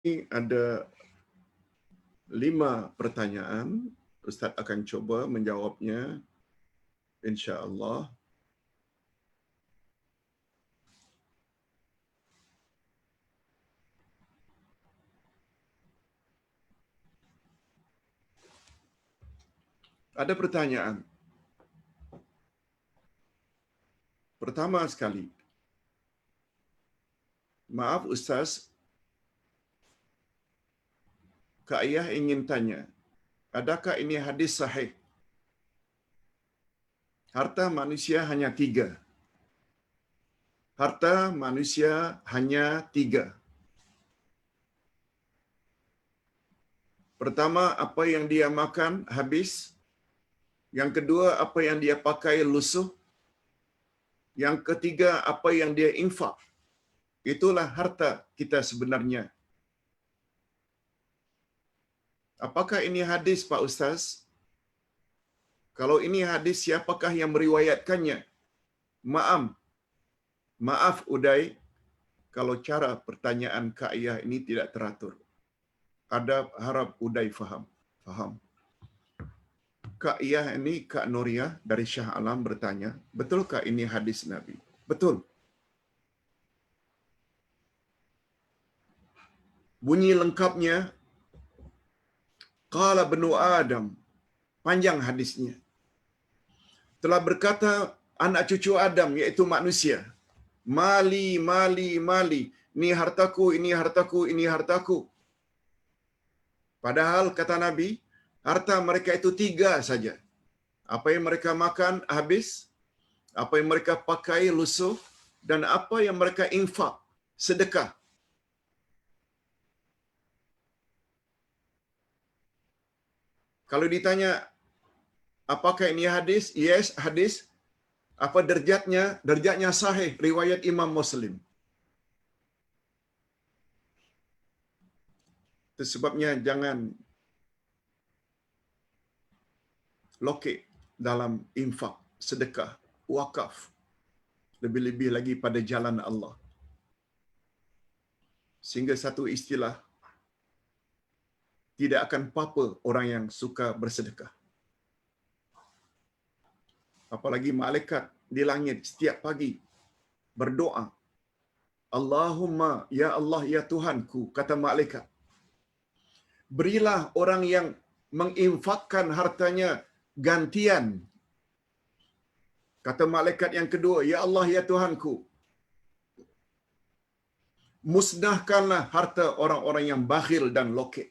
Ini ada 5 pertanyaan. Ustaz akan cuba menjawabnya insya-Allah. Ada pertanyaan. Pertama sekali, maaf Ustaz, Kak Ayah ingin tanya, adakah ini hadis sahih? Harta manusia hanya 3. Harta manusia hanya 3. Pertama, apa yang dia makan habis. Yang kedua, apa yang dia pakai lusuh. Yang ketiga, apa yang dia infak. Itulah harta kita sebenarnya. Apakah ini hadis, Pak Ustaz? Kalau ini hadis, siapakah yang meriwayatkannya? Maaf Uday, kalau cara pertanyaan Kak Ayah ini tidak teratur. Ada harap Uday faham. Kak Ayah ini, Kak Nuriyah dari Shah Alam bertanya, betulkah ini hadis Nabi? Betul. Bunyi lengkapnya, Qala benu Adam, panjang hadisnya. Telah berkata anak cucu Adam, iaitu manusia, Mali, mali, mali, ini hartaku, ini hartaku, ini hartaku. Padahal kata Nabi, harta mereka itu 3 saja. Apa yang mereka makan habis, apa yang mereka pakai lusuh, dan apa yang mereka infak, sedekah. Kalau ditanya, apakah ini hadis? Yes, hadis. Apa derajatnya? Derajatnya sahih, riwayat Imam Muslim. Itu sebabnya jangan lokek dalam infak, sedekah, wakaf. Lebih-lebih lagi pada jalan Allah. Sehingga satu istilah, tidak akan apa-apa orang yang suka bersedekah. Apalagi malaikat di langit setiap pagi berdoa, Allahumma, ya Allah, ya Tuhanku, kata malaikat, berilah orang yang menginfakkan hartanya gantian. Kata malaikat yang kedua, ya Allah, ya Tuhanku, musnahkanlah harta orang-orang yang bakhil dan lokek.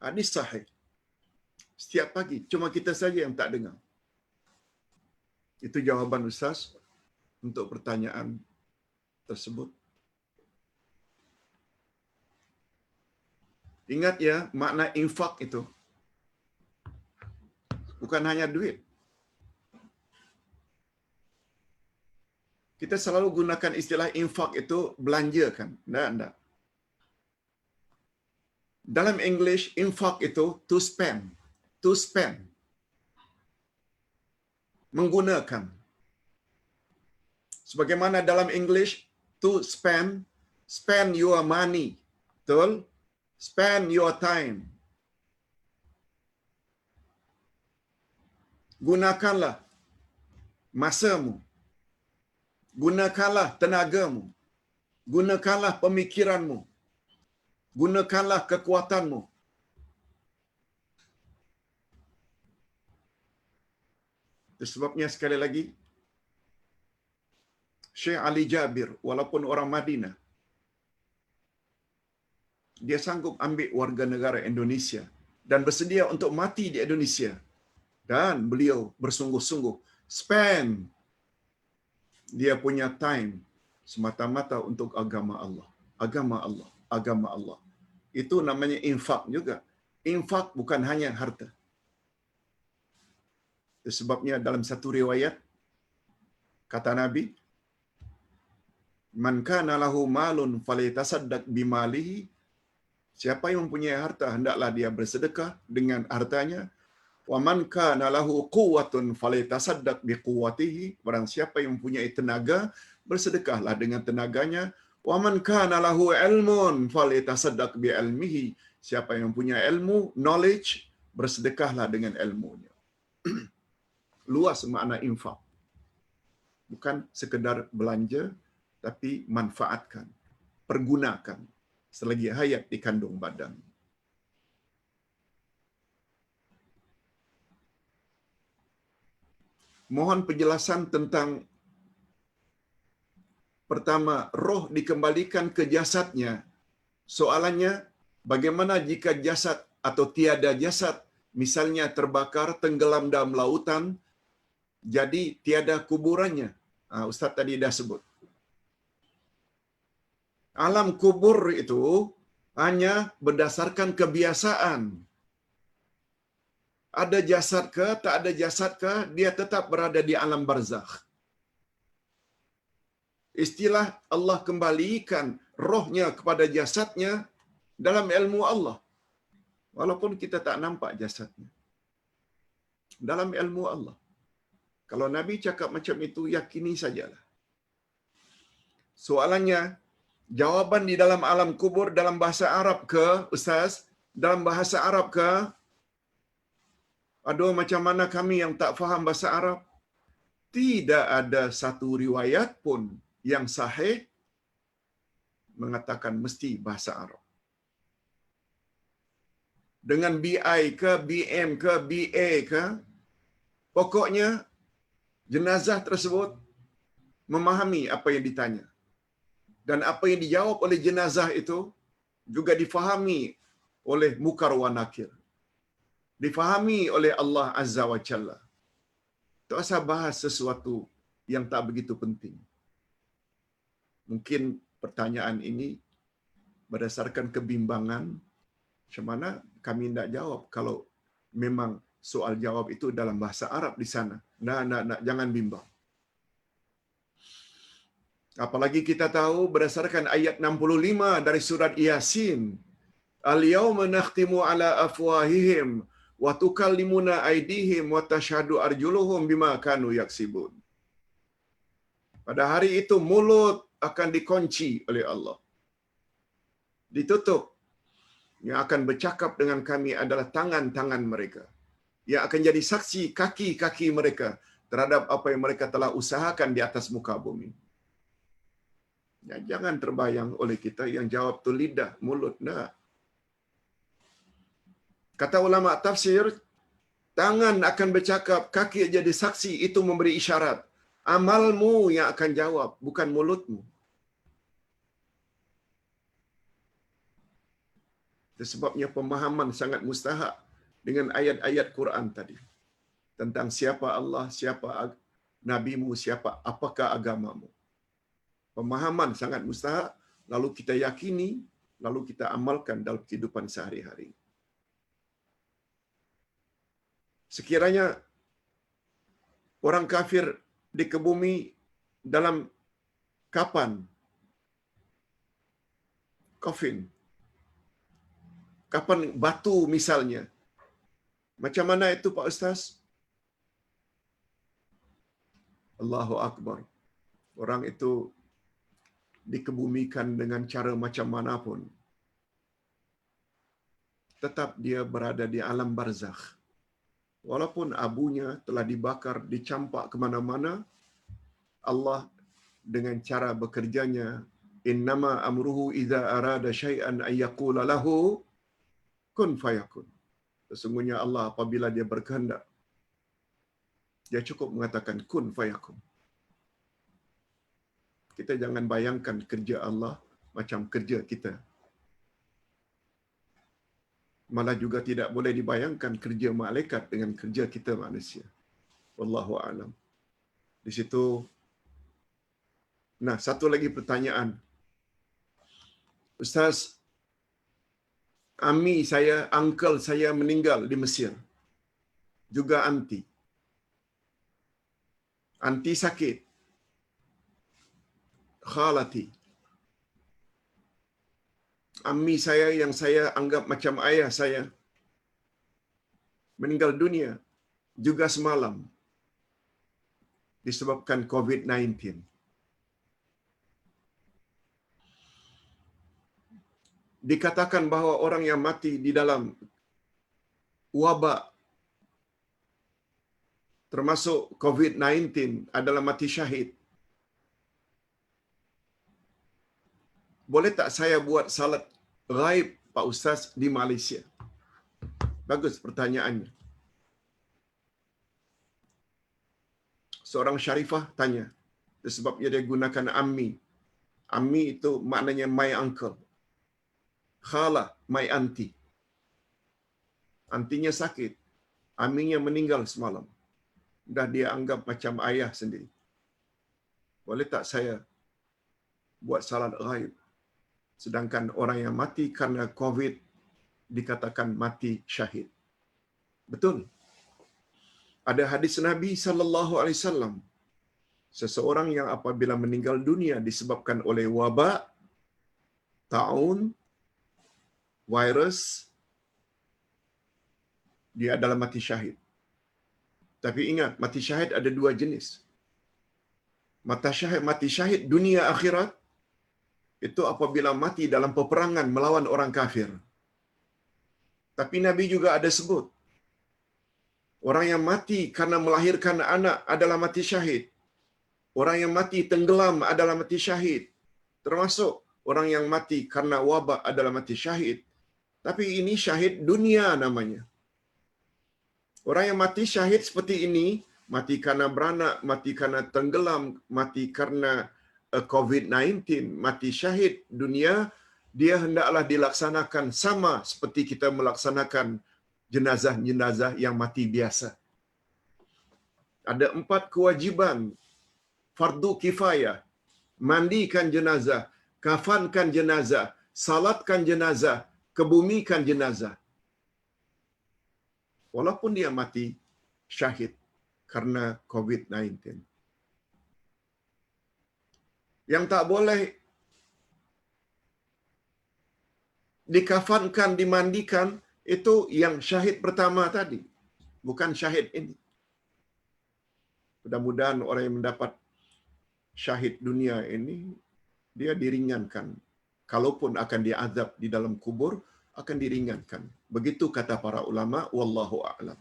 Hadis sahih. Setiap pagi, cuma kita saja yang tak dengar. Itu jawaban Ustaz untuk pertanyaan tersebut. Ingat ya, makna infak itu bukan hanya duit. Kita selalu gunakan istilah infak itu belanja kan? Enggak. Dalam English, infak itu to spend. To spend. Menggunakan. Sebagaimana dalam English, to spend your money. Betul? Spend your time. Gunakanlah masamu. Gunakanlah tenagamu. Gunakanlah pemikiranmu. Gunakanlah kekuatanmu. Itu sebabnya sekali lagi, Syekh Ali Jabir, walaupun orang Madinah, dia sanggup ambil warga negara Indonesia dan bersedia untuk mati di Indonesia. Dan beliau bersungguh-sungguh spend dia punya time semata-mata untuk agama Allah. Agama Allah. Agama Allah. Itu namanya infak juga. Infak bukan hanya harta. Itu sebabnya dalam satu riwayat, kata Nabi, Man kana lahu malun falyatasaddaq bimalihi. Siapa yang mempunyai harta, hendaklah dia bersedekah dengan hartanya. Wa man kana lahu quwwatun falyatasaddaq biquwwatihi. Barang siapa yang mempunyai tenaga, bersedekahlah dengan tenaganya. Wa man kana lahu ilmun falyatasaddaq bi ilmihi. Siapa yang punya ilmu, knowledge, bersedekahlah dengan ilmunya. Luas makna infak. Bukan sekedar belanja, tapi manfaatkan, pergunakan selagi hayat di kandung badan. Mohon penjelasan tentang pertama, roh dikembalikan ke jasadnya. Soalannya, bagaimana jika jasad atau tiada jasad, misalnya terbakar, tenggelam dalam lautan, jadi tiada kuburannya? Ustaz tadi dah sebut. Alam kubur itu hanya berdasarkan kebiasaan. Ada jasad ke, tak ada jasad ke, dia tetap berada di alam barzakh. Istilah Allah kembalikan rohnya kepada jasadnya dalam ilmu Allah. Walaupun kita tak nampak jasadnya. Dalam ilmu Allah. Kalau Nabi cakap macam itu, yakini sajalah. Soalannya, jawapan di dalam alam kubur dalam bahasa Arab ke, Ustaz? Dalam bahasa Arab ke? Aduh, macam mana kami yang tak faham bahasa Arab? Tidak ada satu riwayat pun yang sahih mengatakan mesti bahasa Arab. Dengan BI ke, BM ke, BA ke, pokoknya jenazah tersebut memahami apa yang ditanya. Dan apa yang dijawab oleh jenazah itu juga difahami oleh Munkar wa Nakir. Difahami oleh Allah Azza wa Jalla. Tak usah bahas sesuatu yang tak begitu penting. Mungkin pertanyaan ini berdasarkan kebimbangan, macam mana kami tidak jawab kalau memang soal jawab itu dalam bahasa Arab di sana. Jangan bimbang. Apalagi kita tahu berdasarkan ayat 65 dari surat Yasin, al-yawma nakhtimu ala afwahihim wa tukallimuna aydihim wa tashhadu arjuluhum bima kanu yaksibun. Pada hari itu mulut akan dikunci oleh Allah. Ditutup. Yang akan bercakap dengan kami adalah tangan-tangan mereka. Yang akan jadi saksi kaki-kaki mereka terhadap apa yang mereka telah usahakan di atas muka bumi. Ya, jangan terbayang oleh kita yang jawab tu lidah, mulut. Nah. Kata ulama tafsir, tangan akan bercakap, kaki jadi saksi, itu memberi isyarat. Amalmu yang akan jawab, bukan mulutmu. Itu sebabnya pemahaman sangat mustahak dengan ayat-ayat Quran tadi. Tentang siapa Allah, siapa nabimu, siapa apakah agamamu. Pemahaman sangat mustahak, lalu kita yakini, lalu kita amalkan dalam kehidupan sehari-hari. Sekiranya orang kafir dikebumi dalam kapan? Coffin. Kapan batu misalnya. Macam mana itu Pak Ustaz? Allahu Akbar. Orang itu dikebumikan dengan cara macam manapun. Tetap dia berada di alam barzakh. Walaupun abunya telah dibakar, dicampak ke mana-mana, Allah dengan cara bekerjanya, innama amruhu idza arada syai'an ay yaqula lahu kun fayakun. Sesungguhnya Allah apabila dia berkehendak, dia cukup mengatakan kun fayakun. Kita jangan bayangkan kerja Allah macam kerja kita. Malah juga tidak boleh dibayangkan kerja malaikat dengan kerja kita manusia. Wallahu a'lam. Di situ. Nah, satu lagi pertanyaan. Ustaz, ami saya, uncle saya meninggal di Mesir. Juga anti. Anti sakit. Khalati. Ami saya yang saya anggap macam ayah saya meninggal dunia juga semalam disebabkan COVID-19. dikatakan bahawa orang yang mati di dalam wabak termasuk COVID-19 adalah mati syahid. Boleh tak saya buat salat ghaib Pak Ustaz di Malaysia? Bagus pertanyaannya. Seorang syarifah tanya. Sebabnya dia gunakan ammi. Ammi itu maknanya my uncle. Khala, my auntie. Antinya sakit. Amminya meninggal semalam. Dah dia anggap macam ayah sendiri. Boleh tak saya buat salat ghaib? Sedangkan orang yang mati karena COVID dikatakan mati syahid. Betul. Ada hadis Nabi sallallahu alaihi wasallam. Seseorang yang apabila meninggal dunia disebabkan oleh wabak, taun, virus, dia adalah mati syahid. Tapi ingat, mati syahid ada dua jenis. Mati syahid dunia akhirat, itu apabila mati dalam peperangan melawan orang kafir. Tapi Nabi juga ada sebut, orang yang mati karena melahirkan anak adalah mati syahid. Orang yang mati tenggelam adalah mati syahid. Termasuk orang yang mati karena wabak adalah mati syahid. Tapi ini syahid dunia namanya. Orang yang mati syahid seperti ini, mati karena beranak, mati karena tenggelam, mati karena COVID-19, mati syahid dunia, dia hendaklah dilaksanakan sama seperti kita melaksanakan jenazah-jenazah yang mati biasa. Ada 4 kewajiban fardu kifayah. Mandikan jenazah, kafankan jenazah, salatkan jenazah, kebumikan jenazah. Walaupun dia mati syahid karena COVID-19. Yang tak boleh dikafankan, dimandikan, itu yang syahid pertama tadi. Bukan syahid ini. Mudah-mudahan orang yang mendapat syahid dunia ini, dia diringankan. Kalaupun akan diazab di dalam kubur, akan diringankan. Begitu kata para ulama, wallahu a'lam.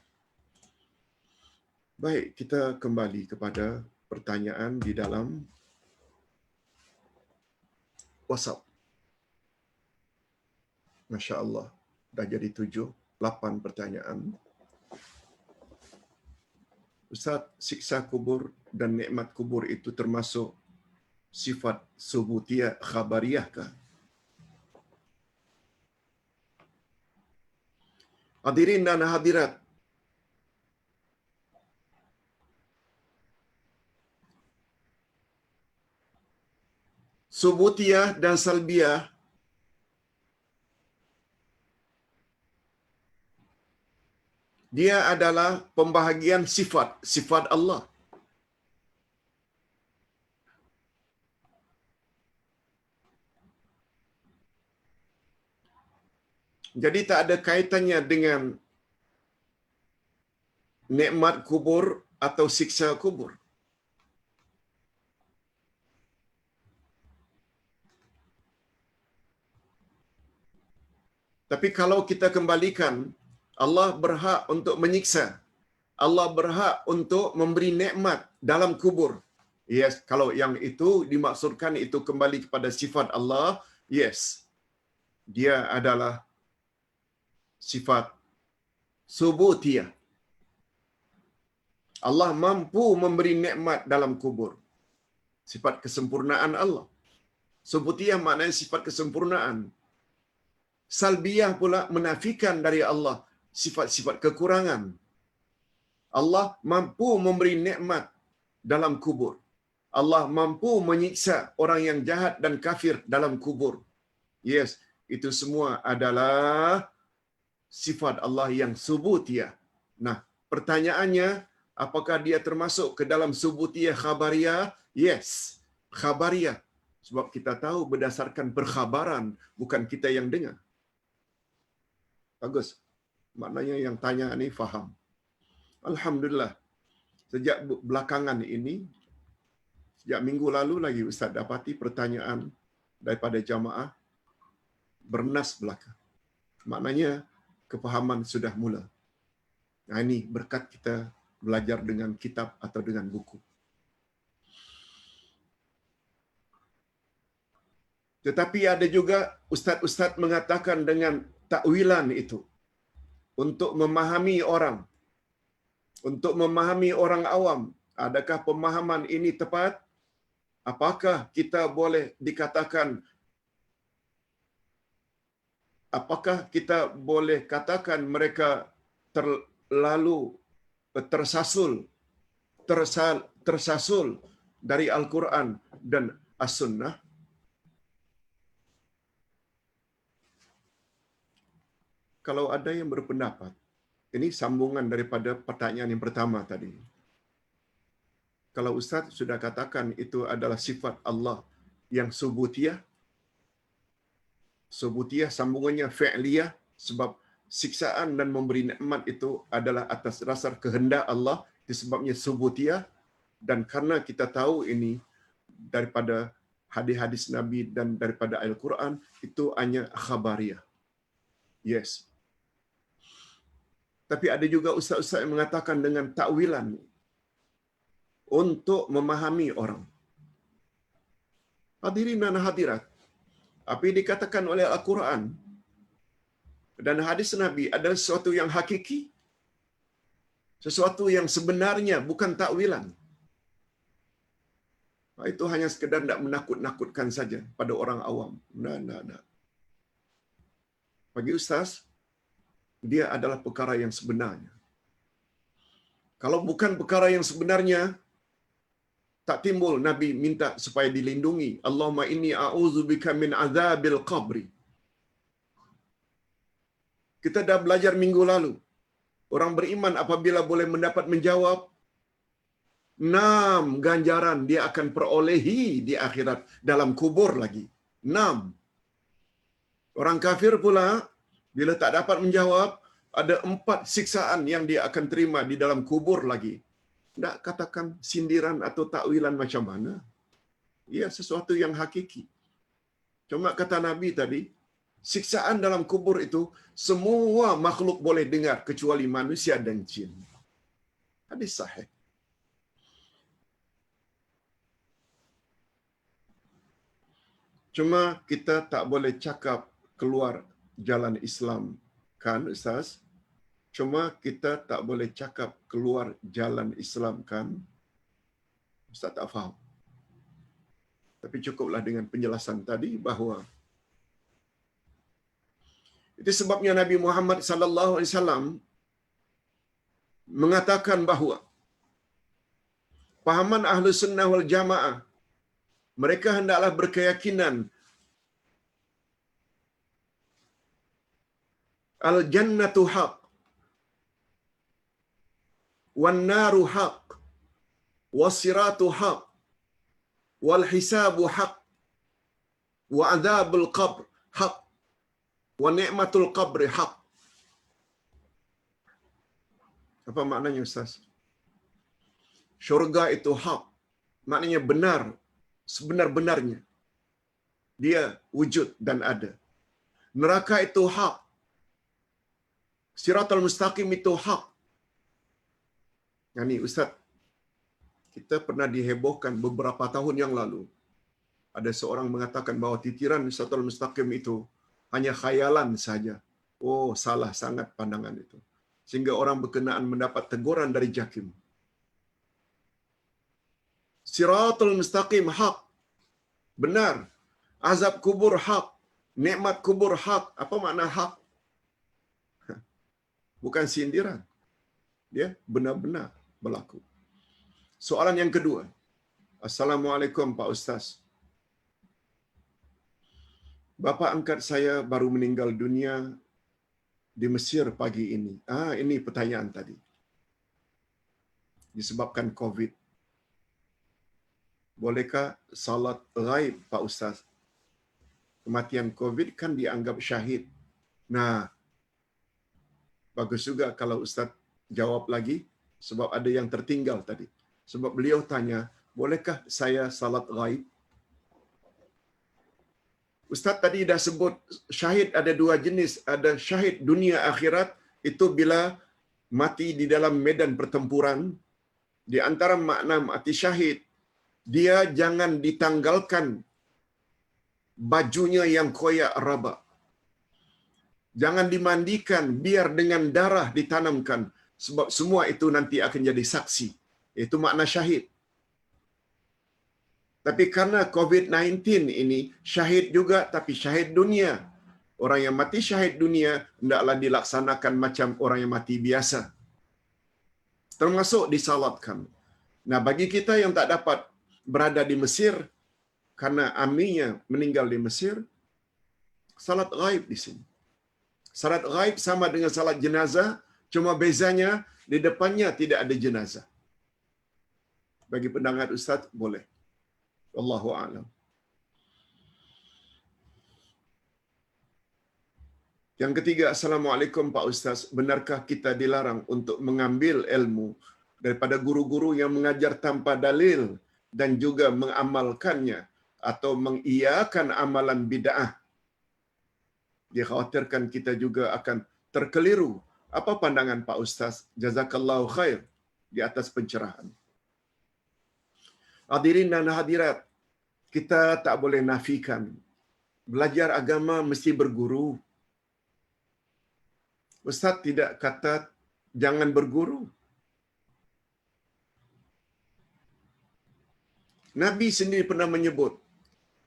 Baik, kita kembali kepada pertanyaan di dalam WhatsApp. Masya Allah, dah jadi 7, 8 pertanyaan. Ustaz, siksa kubur dan nikmat kubur itu termasuk sifat subutiyah khabariyah kah? Hadirin dan hadirat, subutiyah dan salbiyah dia adalah pembahagian sifat Allah. Jadi tak ada kaitannya dengan nikmat kubur atau siksa kubur. Tapi kalau kita kembalikan, Allah berhak untuk menyiksa. Allah berhak untuk memberi nikmat dalam kubur. Yes, kalau yang itu dimaksudkan itu kembali kepada sifat Allah, yes. Dia adalah sifat subutiyah. Allah mampu memberi nikmat dalam kubur. Sifat kesempurnaan Allah. Subutiyah maknanya sifat kesempurnaan. Salbiyah pula menafikan dari Allah sifat-sifat kekurangan. Allah mampu memberi nikmat dalam kubur. Allah mampu menyiksa orang yang jahat dan kafir dalam kubur. Yes, itu semua adalah sifat Allah yang subutiyah. Nah, pertanyaannya, apakah dia termasuk ke dalam subutiyah khabariyah? Yes, khabariyah. Sebab kita tahu berdasarkan perkhabaran, bukan kita yang dengar. Bagus. Maknanya yang tanya ini faham. Alhamdulillah. Sejak belakangan ini, sejak minggu lalu lagi Ustaz dapati pertanyaan daripada jamaah. bernas belaka. Maknanya kepahaman sudah mula. Nah, ini berkat kita belajar dengan kitab atau dengan buku. Tetapi ada juga ustaz-ustaz mengatakan dengan takwilan itu untuk memahami orang, untuk memahami orang awam. Adakah pemahaman ini tepat? Apakah kita boleh dikatakan, apakah kita boleh katakan mereka terlalu tersasul dari Al-Quran dan As-Sunnah? Kalau ada yang berpendapat, ini sambungan daripada pertanyaan yang pertama tadi. Kalau Ustaz sudah katakan itu adalah sifat Allah yang subutiyah, subutiyah sambungannya fi'liyah, sebab siksaan dan memberi nikmat itu adalah atas dasar kehendak Allah, disebabnya subutiyah. Dan karena kita tahu ini daripada hadis-hadis Nabi dan daripada Al-Quran, itu hanya khabariyah. Yes. Tapi ada juga ustaz-ustaz yang mengatakan dengan takwilan untuk memahami orang. Hadirin dan hadirat, apa yang dikatakan oleh Al-Quran dan hadis Nabi adalah sesuatu yang hakiki, sesuatu yang sebenarnya, bukan takwilan. Itu hanya sekedar tidak menakut-nakutkan saja pada orang awam. Nah. Bagi ustaz, dia adalah perkara yang sebenarnya. Kalau bukan perkara yang sebenarnya, tak timbul Nabi minta supaya dilindungi. Allahumma inni a'udzubika min azabil qabri. Kita dah belajar minggu lalu. Orang beriman apabila boleh mendapat menjawab, 6 ganjaran dia akan perolehi di akhirat dalam kubur lagi. 6. Orang kafir pula, bila tak dapat menjawab, ada 4 siksaan yang dia akan terima di dalam kubur lagi. Tak katakan sindiran atau takwilan macam mana. Ia sesuatu yang hakiki. Cuma kata Nabi tadi, siksaan dalam kubur itu semua makhluk boleh dengar kecuali manusia dan jin. Hadis sahih. Cuma kita tak boleh cakap keluar jalan Islam, kan Ustaz? Cuma kita tak boleh cakap keluar jalan Islam, kan? Ustaz tak faham. Tapi cukuplah dengan penjelasan tadi bahawa itu sebabnya Nabi Muhammad sallallahu alaihi wasallam mengatakan bahawa pahaman Ahlus Sunnah wal Jamaah, mereka hendaklah berkeyakinan al-jannatu haq, wan naru haq, was-siratu haq, wal hisabu haq, wa adzabul qabr haq, wa ni'matul qabri haq. Apa maknanya Ustaz? Syurga itu hak. Maknanya benar, sebenar-benarnya. Dia wujud dan ada. Neraka itu hak. Siratal mustaqim itu hak. Yang ni Ustaz, kita pernah dihebohkan beberapa tahun yang lalu. Ada seorang mengatakan bahawa titiran Siratal mustaqim itu hanya khayalan saja. Oh, salah sangat pandangan itu. Sehingga orang berkenaan mendapat teguran dari JAKIM. Siratul mustaqim hak. Benar. Azab kubur hak. Nikmat kubur hak. Apa makna hak? Bukan sindiran. Dia benar-benar berlaku. Soalan yang kedua. Assalamualaikum Pak Ustaz. Bapa angkat saya baru meninggal dunia di Mesir pagi ini. Ini pertanyaan tadi. Disebabkan COVID. Bolehkah salat ghaib Pak Ustaz? Kematian COVID kan dianggap syahid. Nah, bagus juga kalau Ustaz jawab lagi, sebab ada yang tertinggal tadi. Sebab beliau tanya, bolehkah saya salat ghaib? Ustaz tadi dah sebut syahid ada dua jenis, ada syahid dunia akhirat, itu bila mati di dalam medan pertempuran. Di antara makna mati syahid, dia jangan ditanggalkan bajunya yang koyak raba. Jangan dimandikan, biar dengan darah ditanamkan, sebab semua itu nanti akan jadi saksi. Itu makna syahid. Tapi karena COVID-19 ini syahid juga, tapi syahid dunia. Orang yang mati syahid dunia hendaklah dilaksanakan macam orang yang mati biasa, termasuk disalatkan. Nah, bagi kita yang tak dapat berada di Mesir karena aminya meninggal di Mesir, salat ghaib di sini. Salat ghaib sama dengan salat jenazah, cuma bezanya di depannya tidak ada jenazah. Bagi pendengar Ustaz boleh. Wallahu a'lam. Yang ketiga, Assalamualaikum Pak Ustaz. Benarkah kita dilarang untuk mengambil ilmu daripada guru-guru yang mengajar tanpa dalil dan juga mengamalkannya atau mengiyakan amalan bid'ah? Dikhawatirkan kita juga akan terkeliru. Apa pandangan Pak Ustaz? Jazakallahu khair di atas pencerahan. Hadirin dan hadirat, kita tak boleh nafikan belajar agama mesti berguru. Ustaz tidak kata jangan berguru. Nabi sendiri pernah menyebut,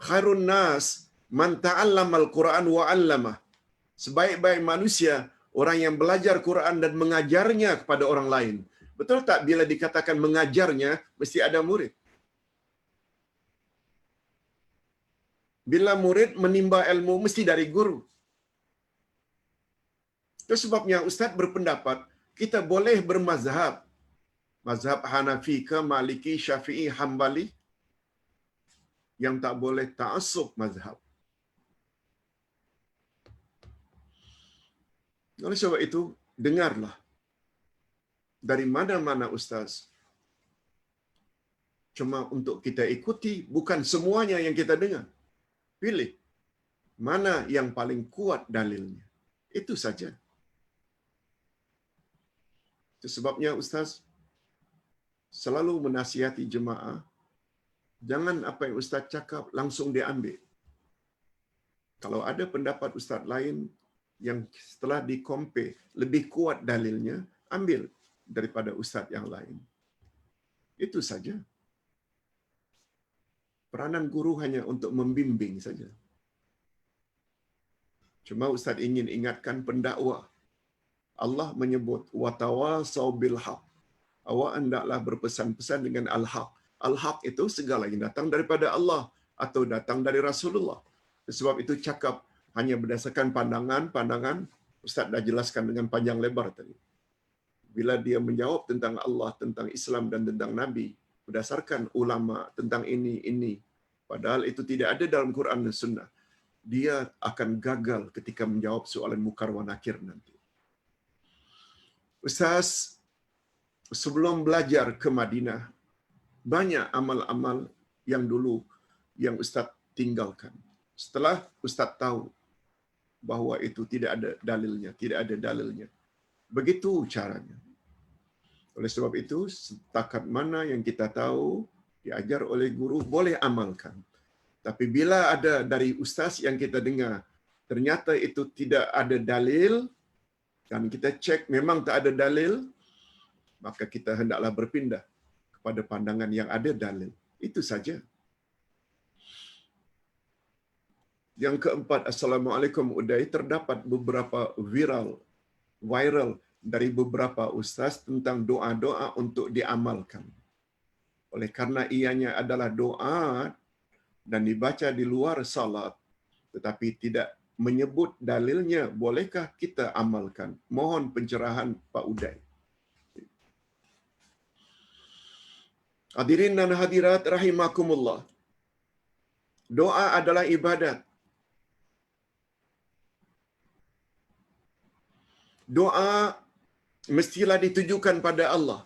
khairun nas man ta'allamal Quran wa 'allamah. Sebaik-baik manusia orang yang belajar Quran dan mengajarnya kepada orang lain. Betul tak bila dikatakan mengajarnya mesti ada murid? Bila murid menimba ilmu mesti dari guru. Itu sebabnya Ustaz berpendapat kita boleh bermazhab. Mazhab Hanafi ke Maliki, Syafi'i, Hambali. Yang tak boleh ta'assub mazhab. Oleh sebab itu, dengarlah. Dari mana-mana Ustaz. Cuma untuk kita ikuti, bukan semuanya yang kita dengar. Pilih mana yang paling kuat dalilnya. Itu saja. Itu sebabnya Ustaz selalu menasihati jemaah, jangan apa yang Ustaz cakap langsung diambil. Kalau ada pendapat Ustaz lain yang setelah dikompare lebih kuat dalilnya, ambil daripada Ustaz yang lain. Itu saja. Peranan guru hanya untuk membimbing saja. Cuma Ustaz ingin ingatkan pendakwa. Allah menyebut watawasau bil haq. Awak hendaklah berpesan-pesan dengan al-haq. Al-haq itu segala yang datang daripada Allah atau datang dari Rasulullah. Sebab itu cakap hanya berdasarkan pandangan, Ustaz dah jelaskan dengan panjang lebar tadi. Bila dia menjawab tentang Allah, tentang Islam dan tentang Nabi, berdasarkan ulama tentang ini, padahal itu tidak ada dalam Quran dan Sunnah, dia akan gagal ketika menjawab soalan mukar wa nakir nanti. Ustaz, sebelum belajar ke Madinah, banyak amal-amal yang dulu yang Ustaz tinggalkan. Setelah Ustaz tahu bahawa itu tidak ada dalilnya. Begitu caranya. Oleh sebab itu, setakat mana yang kita tahu, diajar oleh guru, boleh amalkan. Tapi bila ada dari ustaz yang kita dengar, ternyata itu tidak ada dalil, dan kita cek memang tak ada dalil, maka kita hendaklah berpindah kepada pandangan yang ada dalil. Itu saja. Yang keempat, Assalamualaikum Uday, terdapat beberapa viral dari beberapa ustaz tentang doa-doa untuk diamalkan. Oleh karena ianya adalah doa dan dibaca di luar salat, tetapi tidak menyebut dalilnya, bolehkah kita amalkan? Mohon pencerahan Pak Uday. Hadirin dan hadirat rahimakumullah. Doa adalah ibadat. Doa mestilah ditujukan pada Allah.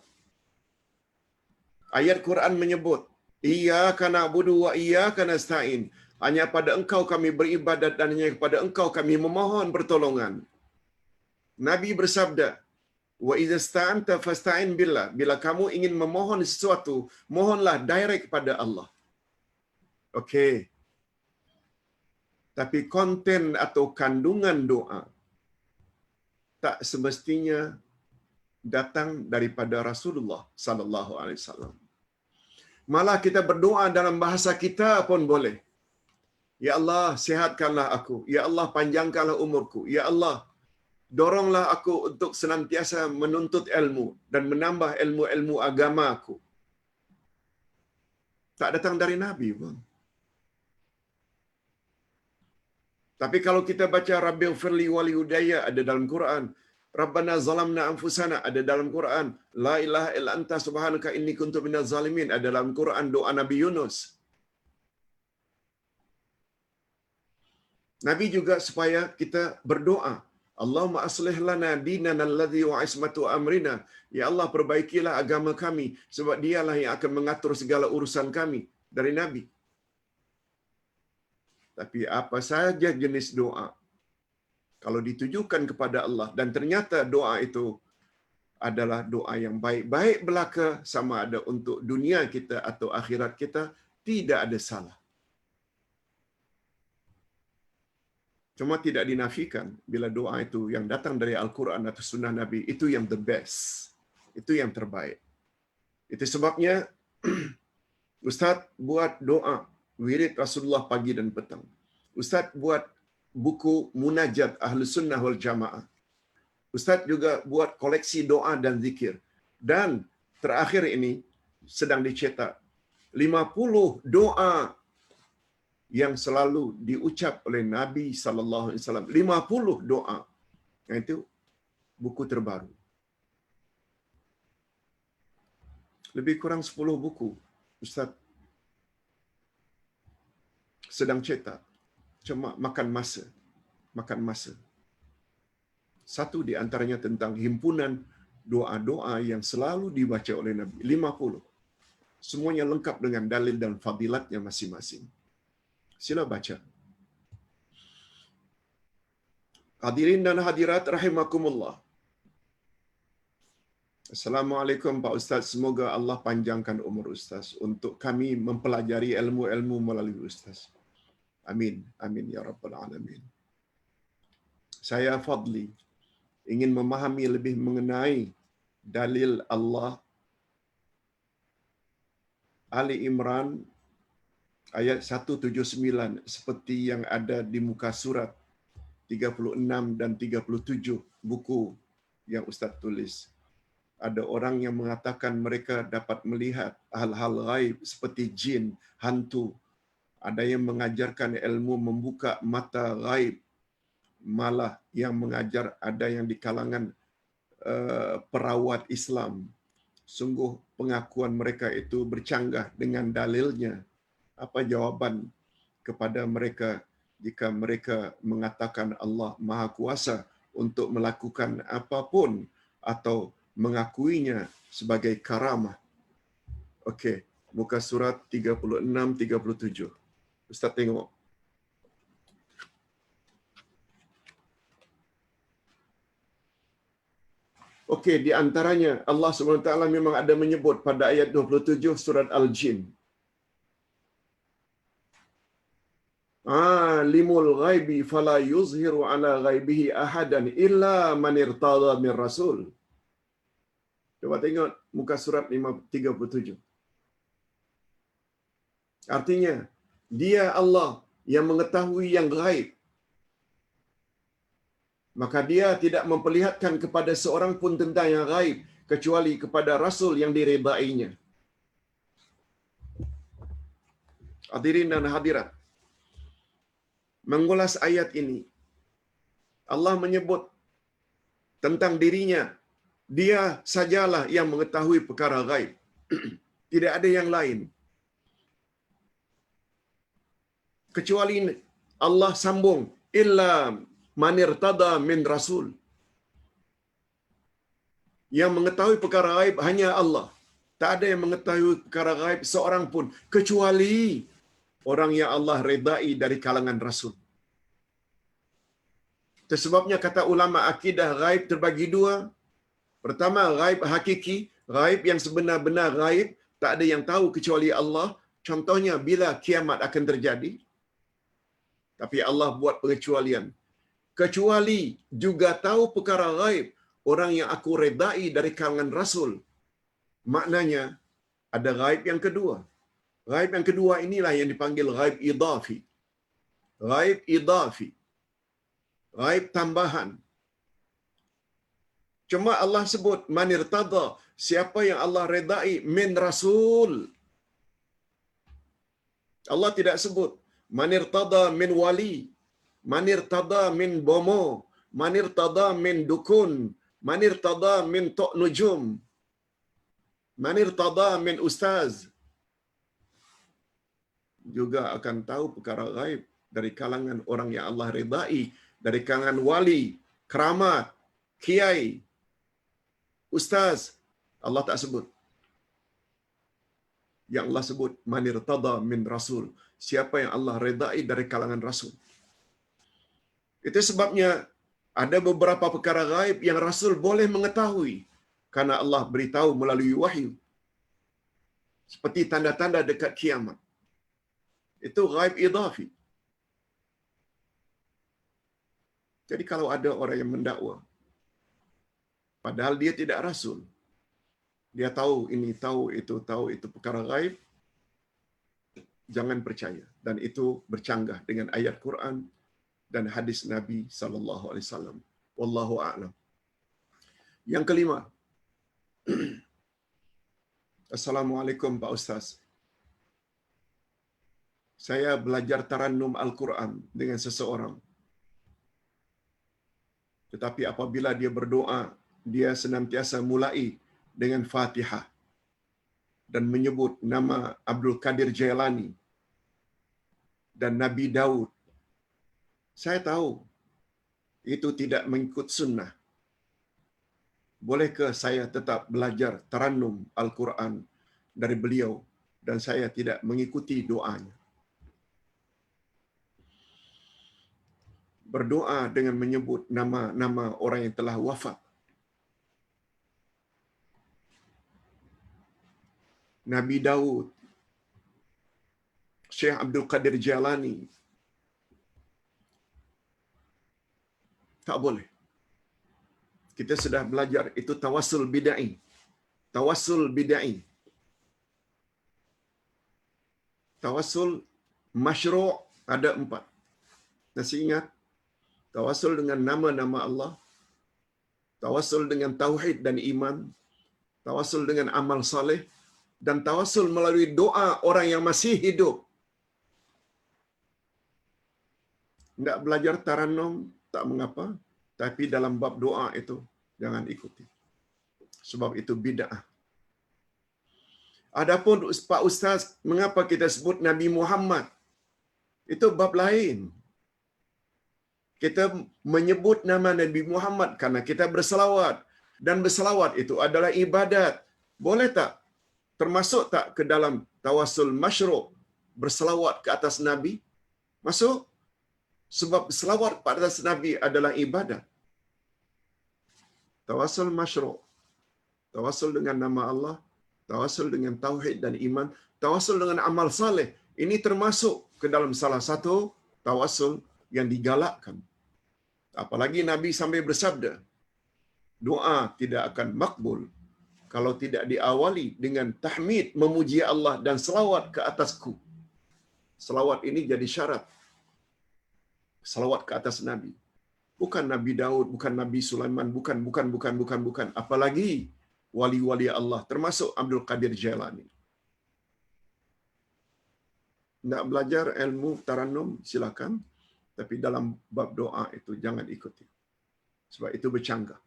Ayat Quran menyebut, Iyyaka na'budu wa iyyaka nasta'in. Hanya pada Engkau kami beribadat dan hanya kepada Engkau kami memohon pertolongan. Nabi bersabda, wa idza sta'anta fasta'in billah. Bila kamu ingin memohon sesuatu, mohonlah direct pada Allah. Okey. Tapi konten atau kandungan doa tak semestinya datang daripada Rasulullah sallallahu alaihi wasallam. Malah kita berdoa dalam bahasa kita pun boleh. Ya Allah, sihatkanlah aku. Ya Allah, panjangkanlah umurku. Ya Allah, doronglah aku untuk senantiasa menuntut ilmu dan menambah ilmu-ilmu agama aku. Tak datang dari Nabi pun. Tapi kalau kita baca Rabbighfirli wali hudaya ada dalam Quran, Rabbana zalamna anfusana ada dalam Quran, La ilaha illa anta subhanaka inni kuntu minaz zalimin ada dalam Quran, doa Nabi Yunus. Nabi juga supaya kita berdoa, Allahumma aslih lana dinana alladhi wa ismatu amrina. Ya Allah, perbaikilah agama kami sebab dialah yang akan mengatur segala urusan kami. Dari Nabi. Tapi apa saja jenis doa, kalau ditujukan kepada Allah dan ternyata doa itu adalah doa yang baik-baik belaka, sama ada untuk dunia kita atau akhirat kita, tidak ada salah. Cuma tidak dinafikan bila doa itu yang datang dari Al-Quran atau Sunnah Nabi, itu yang the best. Itu yang terbaik. Itu sebabnya Ustaz buat doa wirid Rasulullah pagi dan petang. Ustaz buat buku munajat Ahlu Sunnah wal Jamaah. Ustaz juga buat koleksi doa dan zikir. Dan terakhir ini sedang dicetak 50 doa yang selalu diucap oleh Nabi sallallahu alaihi wasallam. 50 doa. Yang itu buku terbaru. Lebih kurang 10 buku Ustaz sedang cetak. Cuma makan masa. Makan masa. Satu di antaranya tentang himpunan doa-doa yang selalu dibaca oleh Nabi. 50. Semuanya lengkap dengan dalil dan fadilatnya masing-masing. Sila baca. Hadirin dan hadirat rahimakumullah. Assalamualaikum Pak Ustaz. Semoga Allah panjangkan umur Ustaz untuk kami mempelajari ilmu-ilmu melalui Ustaz. Amin. Amin ya rabbal alamin. Saya Fadli ingin memahami lebih mengenai dalil Allah Ali Imran ayat 179 seperti yang ada di muka surat 36 dan 37 buku yang Ustaz tulis. Ada orang yang mengatakan mereka dapat melihat hal-hal gaib seperti jin, hantu. Ada yang mengajarkan ilmu membuka mata gaib. Malah yang mengajar ada yang di kalangan perawat Islam. Sungguh pengakuan mereka itu bercanggah dengan dalilnya. Apa jawaban kepada mereka jika mereka mengatakan Allah Maha Kuasa untuk melakukan apapun atau mengakuinya sebagai karamah? Okey, muka surat 36-37. Ustaz tengok. Okey, di antaranya Allah SWT memang ada menyebut pada ayat 27 surat Al-Jin. Alimul ghaibi fala yuzhiru ala ghaibihi ahadan illa man irtada min rasul. Coba tengok muka surat 37. Artinya, dia Allah yang mengetahui yang gaib. Maka dia tidak memperlihatkan kepada seorang pun tentang yang gaib kecuali kepada rasul yang diredainya. Hadirin dan hadirat, mengulas ayat ini, Allah menyebut tentang dirinya, dia sajalah yang mengetahui perkara gaib. Tidak ada yang lain. Kecuali Allah sambung, illa man irtada min rasul. Yang mengetahui perkara gaib hanya Allah. Tak ada yang mengetahui perkara gaib seorang pun kecuali orang yang Allah redai dari kalangan Rasul. Sebabnya kata ulama akidah ghaib terbagi dua. Pertama, ghaib hakiki, ghaib yang sebenar-benar ghaib, tak ada yang tahu kecuali Allah. Contohnya bila kiamat akan terjadi. Tapi Allah buat pengecualian. Kecuali juga tahu perkara ghaib orang yang aku redai dari kalangan Rasul. Maknanya ada ghaib yang kedua. Ghaib yang kedua inilah yang dipanggil ghaib idafi. Ghaib idafi. Ghaib tambahan. Cuma Allah sebut man irtada, siapa yang Allah redai min rasul. Allah tidak sebut man irtada min wali, man irtada min bomo, man irtada min dukun, man irtada min tok nujum, man irtada min ustaz. Juga akan tahu perkara ghaib dari kalangan orang yang Allah redai, dari kalangan wali, keramat, kiai, ustaz. Allah tak sebut. Yang Allah sebut man irtada min rasul, siapa yang Allah redai dari kalangan rasul. Itu sebabnya ada beberapa perkara ghaib yang rasul boleh mengetahui karena Allah beritahu melalui wahyu. Seperti tanda-tanda dekat kiamat. Itu ghaib idafi. Jadi kalau ada orang yang mendakwa padahal dia tidak rasul, dia tahu ini, tahu itu perkara ghaib, jangan percaya. Dan itu bercanggah dengan ayat Quran dan hadis Nabi sallallahu alaihi wasallam. Wallahu a'lam. Yang kelima. Assalamualaikum Pak Ustaz. Saya belajar tarannum Al-Quran dengan seseorang. Tetapi apabila dia berdoa, dia senantiasa mulai dengan Fatihah dan menyebut nama Abdul Qadir Jailani dan Nabi Daud. Saya tahu itu tidak mengikut sunnah. Bolehkah saya tetap belajar tarannum Al-Quran dari beliau dan saya tidak mengikuti doanya? Berdoa dengan menyebut nama-nama orang yang telah wafat. Nabi Daud, Syekh Abdul Qadir Jailani. Tak boleh. Kita sudah belajar itu tawassul bid'ah. Tawassul bid'ah. Tawassul masyru' ada 4. Masih ingat? Tawassul dengan nama-nama Allah, tawassul dengan tauhid dan iman, tawassul dengan amal saleh, dan tawassul melalui doa orang yang masih hidup. Tidak belajar tarannum tak mengapa, tapi dalam bab doa itu jangan ikuti. Sebab itu bid'ah. Adapun Pak Ustaz, mengapa kita sebut Nabi Muhammad? Itu bab lain. Kita menyebut nama Nabi Muhammad karena kita berselawat. Dan berselawat itu adalah ibadat. Boleh tak? Termasuk tak ke dalam tawassul masyru' berselawat ke atas Nabi? Masuk? Sebab selawat ke atas Nabi adalah ibadat. Tawassul masyru'. Tawassul dengan nama Allah. Tawassul dengan tauhid dan iman. Tawassul dengan amal saleh. Ini termasuk ke dalam salah satu tawassul yang digalakkan. Apalagi Nabi sampai bersabda, doa tidak akan makbul kalau tidak diawali dengan tahmid, memuji Allah dan selawat ke atasku. Selawat ini jadi syarat. Selawat ke atas Nabi. Bukan Nabi Daud, bukan Nabi Sulaiman, bukan. Apalagi wali-wali Allah, termasuk Abdul Qadir Jailani. Nak belajar ilmu tarannum, silakan. Tapi dalam bab doa itu jangan ikuti. Sebab itu bercanggah.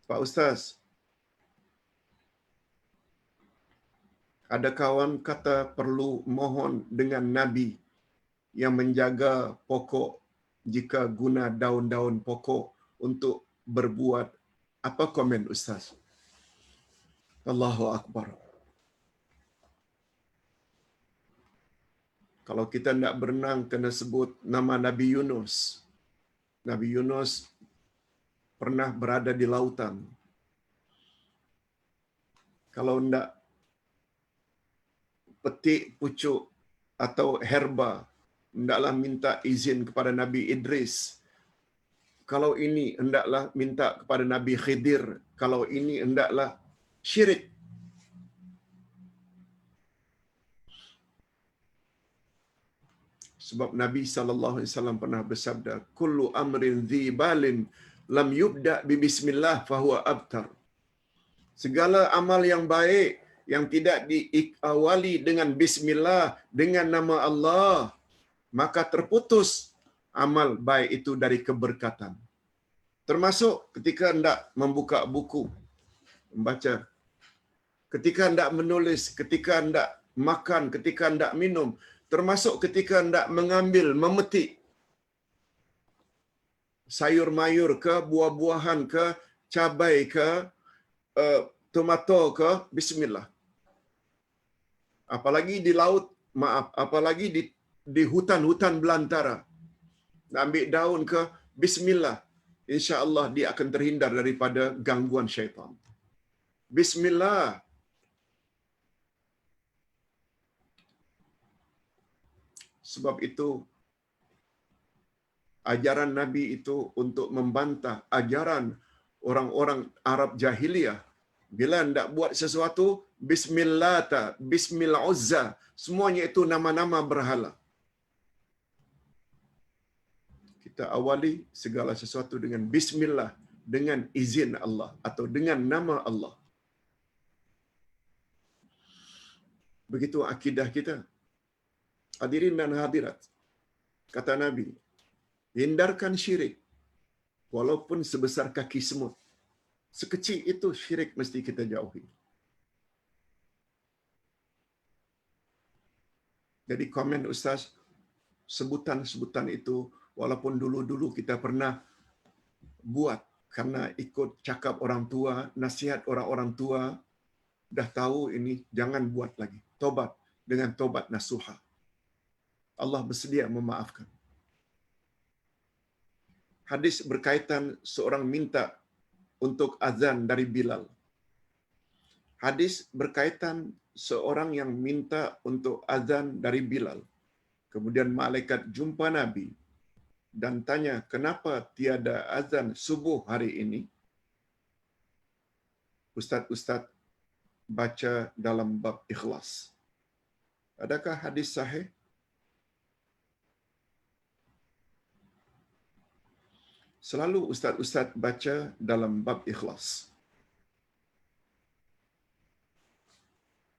Pak Ustaz, ada kawan kata perlu mohon dengan Nabi yang menjaga pokok jika guna daun-daun pokok untuk berbuat. Apa komen Ustaz? Allahu Akbar. Kalau kita nak berenang, kena sebut nama Nabi Yunus. Nabi Yunus pernah berada di lautan. Kalau nak petik pucuk atau herba, hendaklah minta izin kepada Nabi Idris. Kalau ini hendaklah minta kepada Nabi Khidir. Kalau ini hendaklah syirik. Sebab Nabi SAW pernah bersabda, kullu amrin dhi balin lam yubda bi bismillah fahuwa abtar. Segala amal yang baik yang tidak diawali dengan bismillah, dengan nama Allah, maka terputus amal baik itu dari keberkatan. Termasuk ketika hendak membuka buku, membaca, ketika hendak menulis, ketika hendak makan, ketika hendak minum, termasuk ketika hendak mengambil, memetik sayur-mayur ke, buah-buahan ke, cabai ke, tomato ke, bismillah. Apalagi di laut, apalagi di hutan-hutan belantara, ambil daun ke, bismillah. InsyaAllah dia akan terhindar daripada gangguan syaitan. Bismillah. Sebab itu, ajaran Nabi itu untuk membantah ajaran orang-orang Arab jahiliyah. Bila hendak buat sesuatu, bismillah, bismil uzza, semuanya itu nama-nama berhala. Kita awali segala sesuatu dengan bismillah, dengan izin Allah atau dengan nama Allah. Begitu akidah kita. Hadirin dan hadirat, kata Nabi, hindarkan syirik walaupun sebesar kaki semut. Sekecil itu syirik mesti kita jauhi. Jadi komen Ustaz, sebutan-sebutan itu walaupun dulu-dulu kita pernah buat karena ikut cakap orang tua, nasihat orang-orang tua, dah tahu ini, jangan buat lagi. Tobat dengan tobat nasuha. Allah bersedia memaafkan. Hadis berkaitan seorang minta untuk azan dari Bilal. Hadis berkaitan seorang yang minta untuk azan dari Bilal. Kemudian malaikat jumpa Nabi dan tanya, kenapa tiada azan subuh hari ini? Ustaz-ustaz baca dalam bab ikhlas. Adakah hadis sahih? Selalu ustaz-ustaz baca dalam bab ikhlas.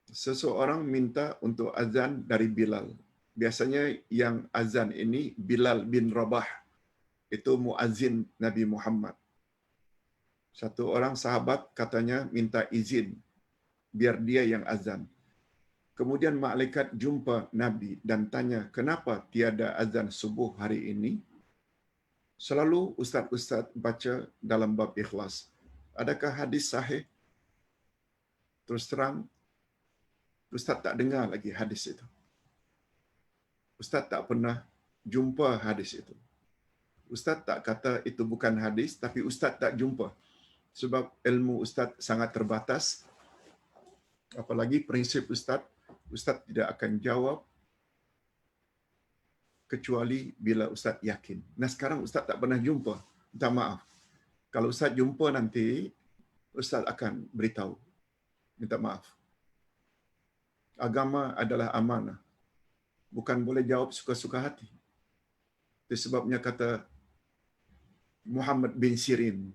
Seseorang minta untuk azan dari Bilal. Biasanya yang azan ini Bilal bin Rabah. Itu muazzin Nabi Muhammad. Satu orang sahabat katanya minta izin biar dia yang azan. Kemudian malaikat jumpa Nabi dan tanya, kenapa tiada azan subuh hari ini? Selalu ustaz-ustaz baca dalam bab ikhlas. Adakah hadis sahih? Terus terang, ustaz tak dengar lagi hadis itu. Ustaz tak pernah jumpa hadis itu. Ustaz tak kata itu bukan hadis, tapi ustaz tak jumpa. Sebab ilmu ustaz sangat terbatas. Apalagi prinsip ustaz, ustaz tidak akan jawab kecuali bila ustaz yakin. Nah sekarang ustaz tak pernah jumpa. Minta maaf. Kalau ustaz jumpa nanti, ustaz akan beritahu. Minta maaf. Agama adalah amanah. Bukan boleh jawab suka-suka hati. Itu sebabnya kata Muhammad bin Sirin,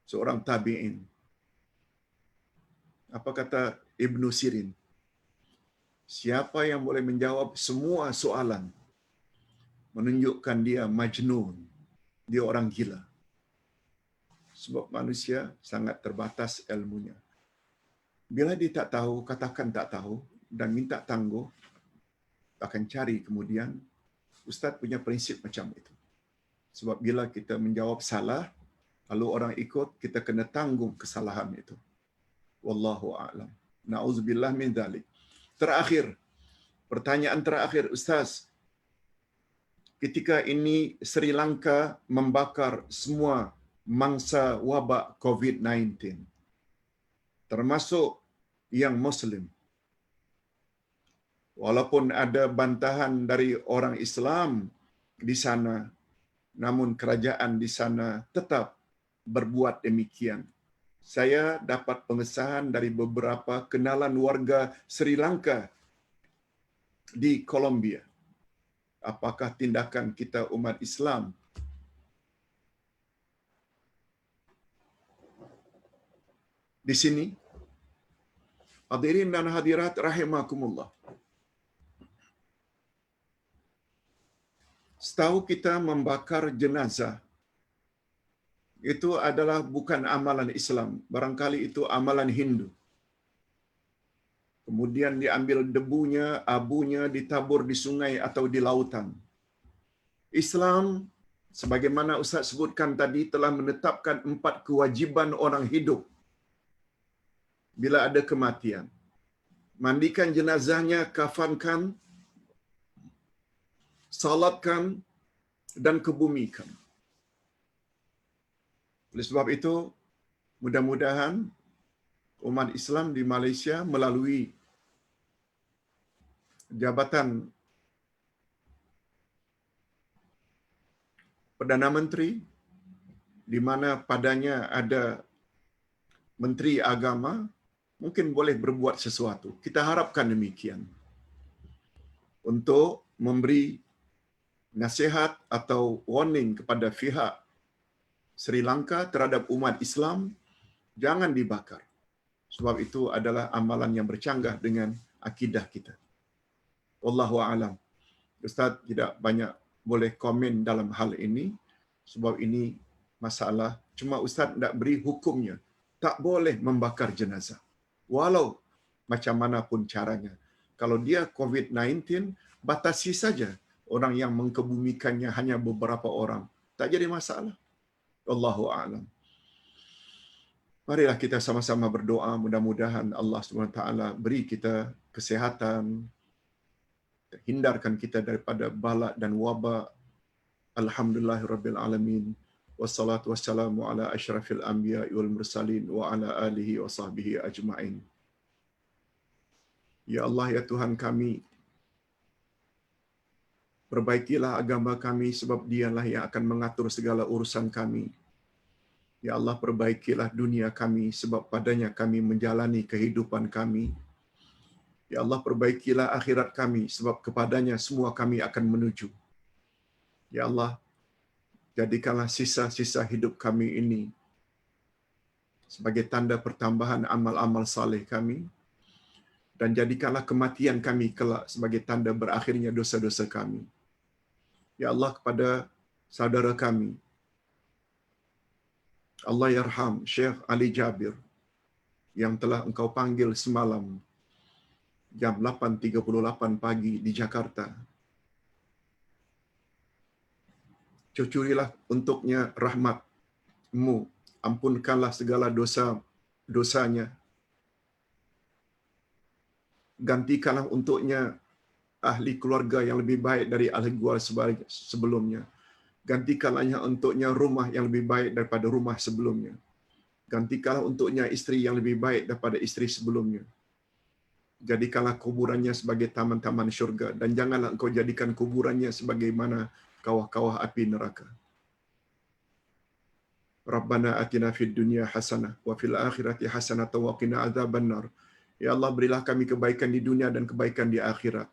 seorang tabi'in. Apa kata Ibnu Sirin? Siapa yang boleh menjawab semua soalan, menunjukkan dia majnun, dia orang gila. Sebab manusia sangat terbatas ilmunya. Bila dia tak tahu, katakan tak tahu dan minta tangguh, akan cari kemudian. Ustaz punya prinsip macam itu. Sebab bila kita menjawab salah, lalu orang ikut, kita kena tanggung kesalahan itu. Wallahu a'lam. Na'udzubillah min dzalik. Terakhir, Pertanyaan terakhir, Ustaz. Ketika ini Sri Lanka membakar semua mangsa wabak COVID-19, termasuk yang Muslim. Walaupun ada bantahan dari orang Islam di sana, namun kerajaan di sana tetap berbuat demikian. Saya dapat pengesahan dari beberapa kenalan warga Sri Lanka di Kolombia. Apakah tindakan kita umat Islam di sini? Hadirin dan hadirat rahimakumullah. Setahu kita membakar jenazah itu adalah bukan amalan Islam. Barangkali itu amalan Hindu. Kemudian diambil debunya, abunya ditabur di sungai atau di lautan. Islam, sebagaimana Ustaz sebutkan tadi, telah menetapkan 4 kewajiban orang hidup bila ada kematian. Mandikan jenazahnya, kafankan, salatkan, dan kebumikan. Oleh sebab itu, mudah-mudahan umat Islam di Malaysia melalui Jabatan Perdana Menteri, di mana padanya ada Menteri Agama, mungkin boleh berbuat sesuatu. Kita harapkan demikian. Untuk memberi nasihat atau warning kepada pihak Sri Lanka terhadap umat Islam, jangan dibakar. Sebab itu adalah amalan yang bercanggah dengan akidah kita. Wallahu a'lam. Ustaz tidak banyak boleh komen dalam hal ini, sebab ini masalah. Cuma Ustaz tidak beri hukumnya. Tak boleh membakar jenazah. Walau macam mana pun caranya. Kalau dia COVID-19, batasi saja orang yang mengkebumikannya hanya beberapa orang. Tak jadi masalah. Wallahu a'lam. Marilah kita sama-sama berdoa, mudah-mudahan Allah SWT beri kita kesihatan, hindarkan kita daripada bala dan wabak. Alhamdulillahirabbil alamin. Wassalatu wassalamu ala asyrafil anbiya'i wal mursalin wa ala alihi wa sahbihi ajma'in. Ya Allah, ya Tuhan kami, perbaikilah agama kami sebab Dialah yang akan mengatur segala urusan kami. Ya Allah, perbaikilah dunia kami sebab padanya kami menjalani kehidupan kami. Ya Allah, perbaikilah akhirat kami sebab kepadanya semua kami akan menuju. Ya Allah, jadikanlah sisa-sisa hidup kami ini sebagai tanda pertambahan amal-amal saleh kami, dan jadikanlah kematian kami kelak sebagai tanda berakhirnya dosa-dosa kami. Ya Allah, kepada saudara kami, Allah yarham Syekh Ali Jabir yang telah Engkau panggil semalam jam 8.38 pagi di Jakarta. Cucurilah untuknya rahmat-Mu, ampunkanlah segala dosa-dosanya. Gantikanlah untuknya ahli keluarga yang lebih baik dari ahli keluarga sebelumnya. Gantikanlah untuknya rumah yang lebih baik daripada rumah sebelumnya. Gantikanlah untuknya isteri yang lebih baik daripada isteri sebelumnya. Jadikanlah kuburannya sebagai taman-taman syurga, dan janganlah Engkau jadikan kuburannya sebagaimana kawah-kawah api neraka. Rabbana atina fid dunya hasanah wa fil akhirati hasanah wa qina adzabannar. Ya Allah, berilah kami kebaikan di dunia dan kebaikan di akhirat,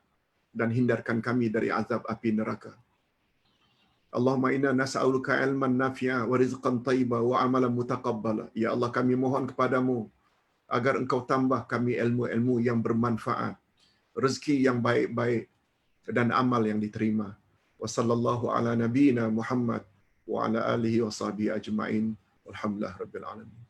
dan hindarkan kami dari azab api neraka. Allahumma inna nas'aluka ilman nafi'a wa rizqan thayyiba wa amalan mutaqabbala. Ya Allah, kami mohon kepadamu agar Engkau tambah kami ilmu-ilmu yang bermanfaat, rezeki yang baik-baik, dan amal yang diterima. Wa sallallahu ala nabiyyina Muhammad wa ala alihi wa sahbihi ajma'in. Walhamdulillah rabbil alamin.